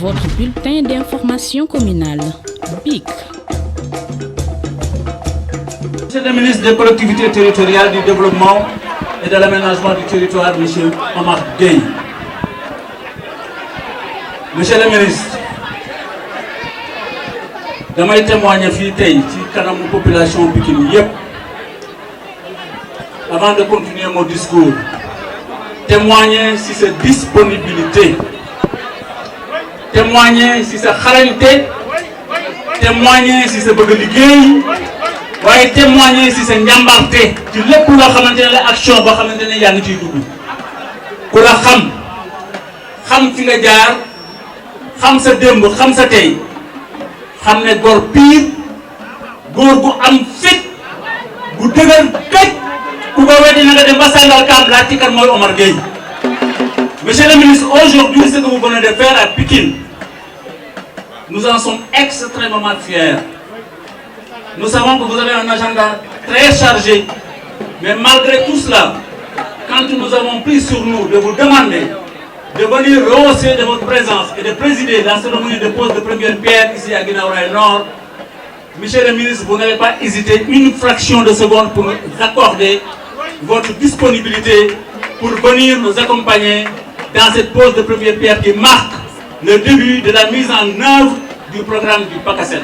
Votre bulletin d'information communale, BIC. Monsieur le ministre des collectivités territoriales, du développement et de l'aménagement du territoire, monsieur Omar Gueye. Monsieur le ministre, damay témoigner fii tey ci kanamu population Pikine yépp avant de continuer mon discours, témoigner si sa disponibilité, témoigner si sa xarañte, témoigner si sa bëgg liggéey, waaye témoigner si sa njàmbarte ci lépp loo xamante ne la action boo xamante ne yaa ngi ciy dugg. Ku la xam fi nga jaar, xam sa démb, xam sa tey, xam ne góor piir, góor gu am fit, gu dëgër këj, ku ko weddi na nga dem ba sàngal kaam laa ci kan mooy Omar Gueye. Monsieur le ministre, aujourd'hui, ce que vous venez de faire à Pikine, nous en sommes extrêmement fiers. Nous savons que vous avez un agenda très chargé, mais malgré tout cela, quand nous avons pris sur nous de vous demander de venir rehausser de votre présence et de présider la cérémonie de pose de première pierre ici à Guinaw Rail Nord, monsieur le ministre, vous n'avez pas hésité une fraction de seconde pour nous accorder votre disponibilité pour venir nous accompagner dans cette pose de première pierre qui marque le début de la mise en œuvre du programme du PACASEN.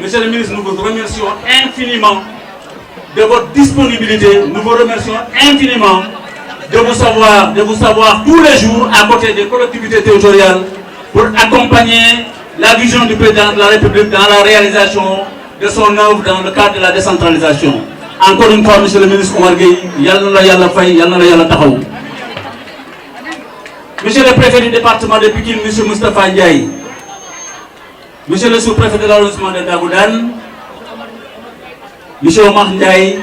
Monsieur le ministre, nous vous remercions infiniment de votre disponibilité. Nous vous remercions infiniment de vous savoir tous les jours à côté des collectivités territoriales pour accompagner la vision du président de la République dans la réalisation de son œuvre dans le cadre de la décentralisation. Encore une fois, monsieur le ministre Omar Gueye, yal na la yàlla fay, yal na la yàlla taxaw. Monsieur le préfet du département de Pikine, monsieur Moustapha Ndiaye, monsieur le sous-préfet de l'arrondissement de Dagoudane, monsieur Omar Ndiaye,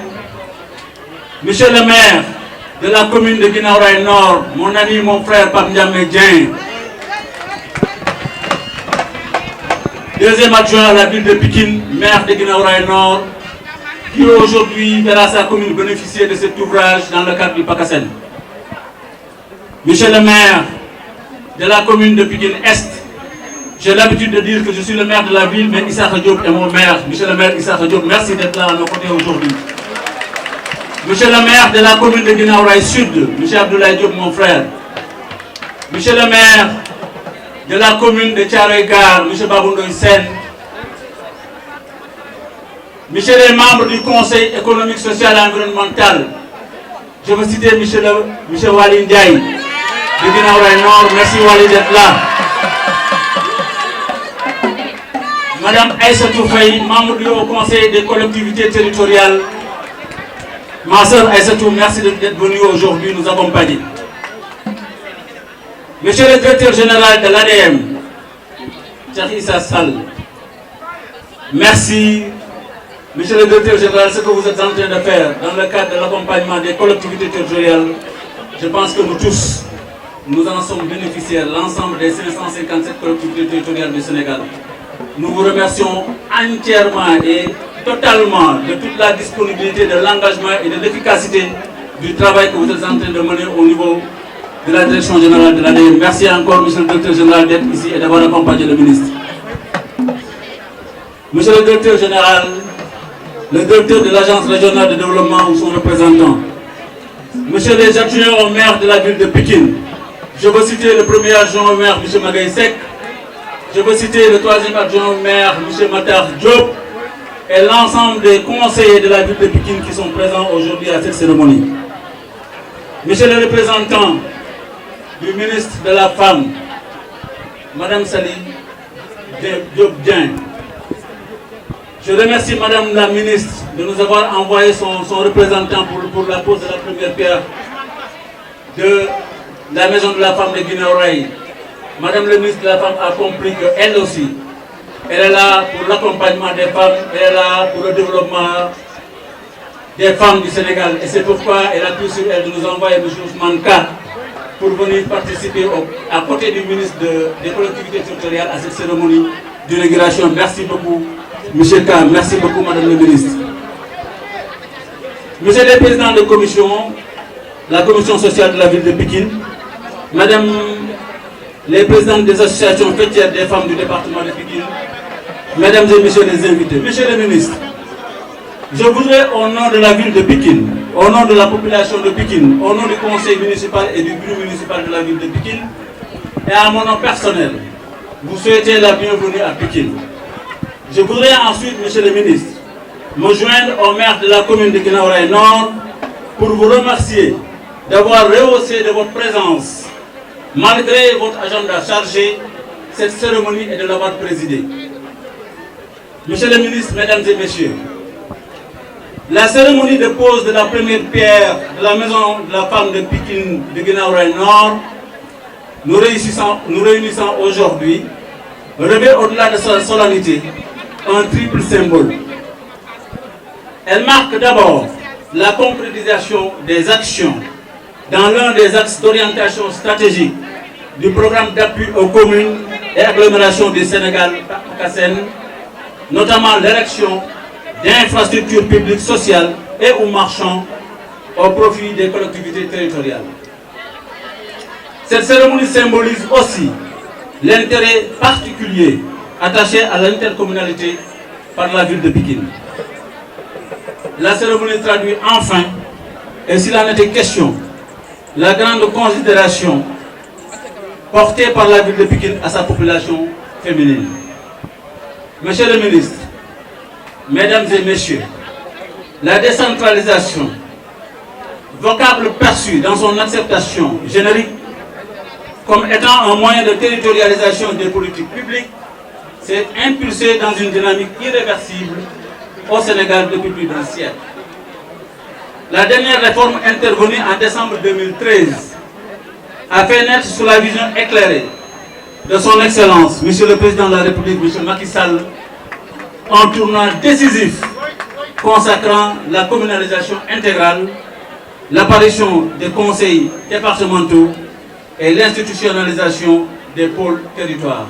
monsieur le maire de la commune de Guinaw Rail Nord, mon ami, mon frère Pape Ndiamé Dieng, deuxième adjoint à la ville de Pikine, maire de Guinaw Rail Nord, qui aujourd'hui verra sa commune bénéficier de cet ouvrage dans le cadre du PACASEN. Monsieur le maire de la commune de Pikine Est, j'ai l'habitude de dire que je suis le maire de la ville, mais Issakha Diop est mon maire. Monsieur le maire Issakha Diop, merci d'être là à nos côtés aujourd'hui. Monsieur le maire de la commune de Guinaw Rail Sud, monsieur Abdoulaye Diop, mon frère. Monsieur le maire de la commune de Thiaroye Gare, monsieur Babou Ndoye Sène. Monsieur les membres du Conseil économique, social et environnemental, je veux citer monsieur Wali Ndiaye de Guinaw Rail Nord. Merci Wali d'être là. Madame Aïssatou Faye, membre du Haut Conseil des collectivités territoriales. Ma sœur Aïssatou, merci d'être venue aujourd'hui nous accompagner. Monsieur le directeur général de l'ADM, Cheikh Issa Sall, merci. Monsieur le directeur général, ce que vous êtes en train de faire dans le cadre de l'accompagnement des collectivités territoriales, je pense que nous tous, nous en sommes bénéficiaires, l'ensemble des 557 collectivités territoriales du Sénégal. Nous vous remercions entièrement et totalement de toute la disponibilité, de l'engagement et de l'efficacité du travail que vous êtes en train de mener au niveau de la direction générale de l'ADM. Merci encore, monsieur le directeur général, d'être ici et d'avoir accompagné le ministre. Monsieur le directeur général, le directeur de l'agence régionale de développement ou son représentant, monsieur les adjoints au maire de la ville de Pikine, je veux citer le premier adjoint au maire, monsieur Magaye Seck, je veux citer le troisième adjoint au maire, monsieur Matar Diop, et l'ensemble des conseillers de la ville de Pikine qui sont présents aujourd'hui à cette cérémonie. Monsieur le représentant du ministre de la Femme, madame Sali Diop Dieng, je remercie madame la ministre de nous avoir envoyé son représentant pour la pose de la première pierre de la maison de la femme de Guinaw Rail. Madame le ministre de la Femme a compris qu'elle aussi, elle est là pour l'accompagnement des femmes, elle est là pour le développement des femmes du Sénégal. Et c'est pourquoi elle a pu sur elle de nous envoyer M. Ousmane Ka pour venir participer à côté du ministre des collectivités territoriales à cette cérémonie d'inauguration. Merci beaucoup, M. K. Merci beaucoup, Madame le ministre. Monsieur le président de commission, la commission sociale de la ville de Pikine, Madame les présidents des associations fêtières des femmes du département de Pikine, mesdames et messieurs les invités, monsieur le ministre, je voudrais au nom de la ville de Pikine, au nom de la population de Pikine, au nom du conseil municipal et du bureau municipal de la ville de Pikine, et à mon nom personnel, vous souhaiter la bienvenue à Pikine. Je voudrais ensuite, monsieur le ministre, me joindre au maire de la commune de Guinaw Rails Nord pour vous remercier d'avoir rehaussé de votre présence, malgré votre agenda chargé, cette cérémonie et de l'avoir présidée. Monsieur le ministre, mesdames et messieurs, la cérémonie de pose de la première pierre de la maison de la femme de Pikine de Guinaw Rails Nord, nous réunissant aujourd'hui, revêt au-delà de sa solennité un triple symbole. Elle marque d'abord la concrétisation des actions dans l'un des axes d'orientation stratégique du programme d'appui aux communes et agglomérations du Sénégal PACASEN, notamment l'érection d'infrastructures publiques sociales et ou marchands au profit des collectivités territoriales. Cette cérémonie symbolise aussi l'intérêt particulier attaché à l'intercommunalité par la ville de Pikine. La cérémonie traduit enfin, et s'il en était question, la grande considération portée par la ville de Pikine à sa population féminine. Monsieur le ministre, mesdames et messieurs, la décentralisation, vocable perçu dans son acceptation générique comme étant un moyen de territorialisation des politiques publiques, s'est impulsée dans une dynamique irréversible au Sénégal depuis plus d'un siècle. La dernière réforme intervenue en décembre 2013 a fait naître sous la vision éclairée de son Excellence, Monsieur le Président de la République, Monsieur Macky Sall, un tournant décisif consacrant la communalisation intégrale, l'apparition des conseils départementaux et l'institutionnalisation des pôles territoires.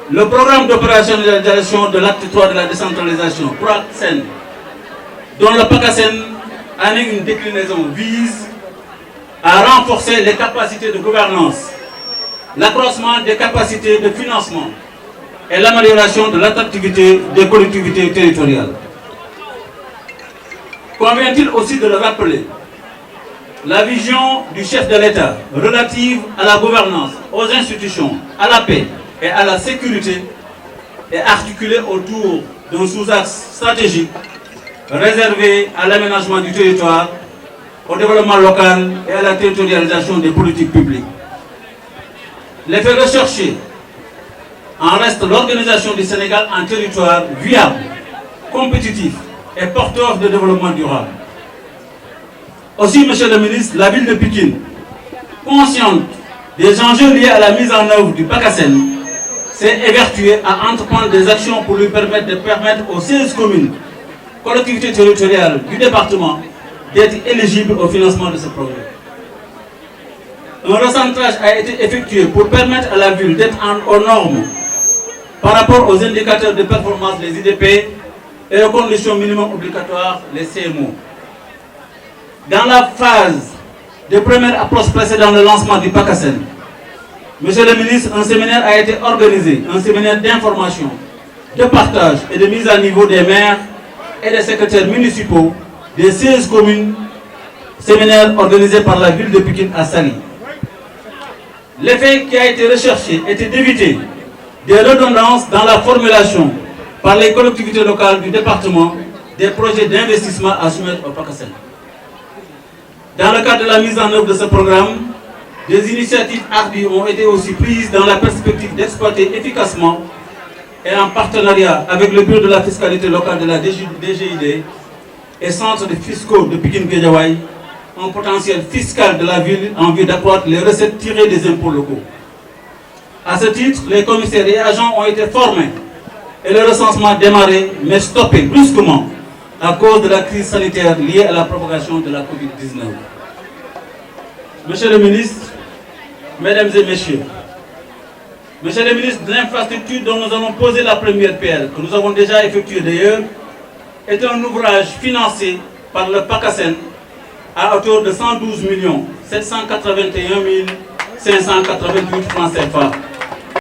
Le programme d'opérationnalisation de l'acte 3 de la décentralisation, PROACSEN, dont le PACASEN en est une déclinaison, vise à renforcer les capacités de gouvernance, l'accroissement des capacités de financement et l'amélioration de l'attractivité des collectivités territoriales. Convient-il aussi de le rappeler, la vision du chef de l'État relative à la gouvernance, aux institutions, à la paix et à la sécurité est articulée autour d'un sous-axe stratégique réservé à l'aménagement du territoire, au développement local et à la territorialisation des politiques publiques. L'effet recherché en reste l'organisation du Sénégal en territoire viable, compétitif et porteur de développement durable. Aussi, Monsieur le ministre, la ville de Pikine, consciente des enjeux liés à la mise en œuvre du PACASEN, s'est évertuée à entreprendre des actions pour lui permettre aux 16 communes, collectivités territoriales du département, d'être éligibles au financement de ce projet. Un recentrage a été effectué pour permettre à la ville d'être aux normes par rapport aux indicateurs de performance, les IDP, et aux conditions minimum obligatoires, les CMO. Dans la phase de première approche précédant le lancement du PACASEN, Monsieur le ministre, un séminaire a été organisé, un séminaire d'information, de partage et de mise à niveau des maires et des secrétaires municipaux des 16 communes, séminaire organisé par la ville de Pikine à Saly. L'effet qui a été recherché était d'éviter des redondances dans la formulation par les collectivités locales du département des projets d'investissement à soumettre au PACASEN. Dans le cadre de la mise en œuvre de ce programme, des initiatives hardies ont été aussi prises dans la perspective d'exploiter efficacement et en partenariat avec le bureau de la fiscalité locale de la DGID et centres fiscaux de Pikine-Guédiawaye, un potentiel fiscal de la ville en vue d'accroître les recettes tirées des impôts locaux. À ce titre, les commissaires et agents ont été formés et le recensement démarré, mais stoppé brusquement à cause de la crise sanitaire liée à la propagation de la COVID-19. Monsieur le ministre, mesdames et messieurs, Monsieur le ministre, de l'infrastructure dont nous allons poser la première pierre, que nous avons déjà effectuée d'ailleurs, est un ouvrage financé par le PACASEN à hauteur de 112 781 588 francs CFA.